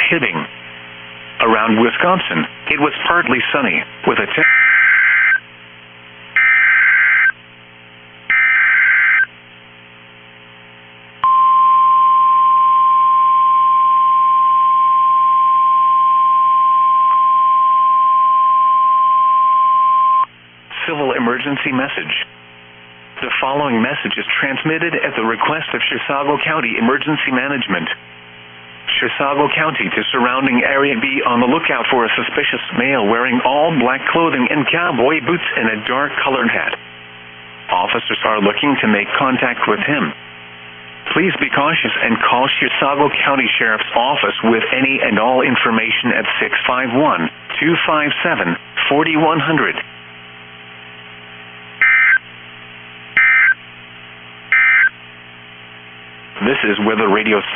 hitting. Around Wisconsin, it was partly sunny, with a civil emergency message. The following message is transmitted at the request of Chisago County Emergency Management. Chisago County to surrounding area: be on the lookout for a suspicious male wearing all black clothing and cowboy boots and a dark colored hat. Officers are looking to make contact with him. Please be cautious and call Chisago County Sheriff's Office with any and all information at 651-257-4100. This is where the radio station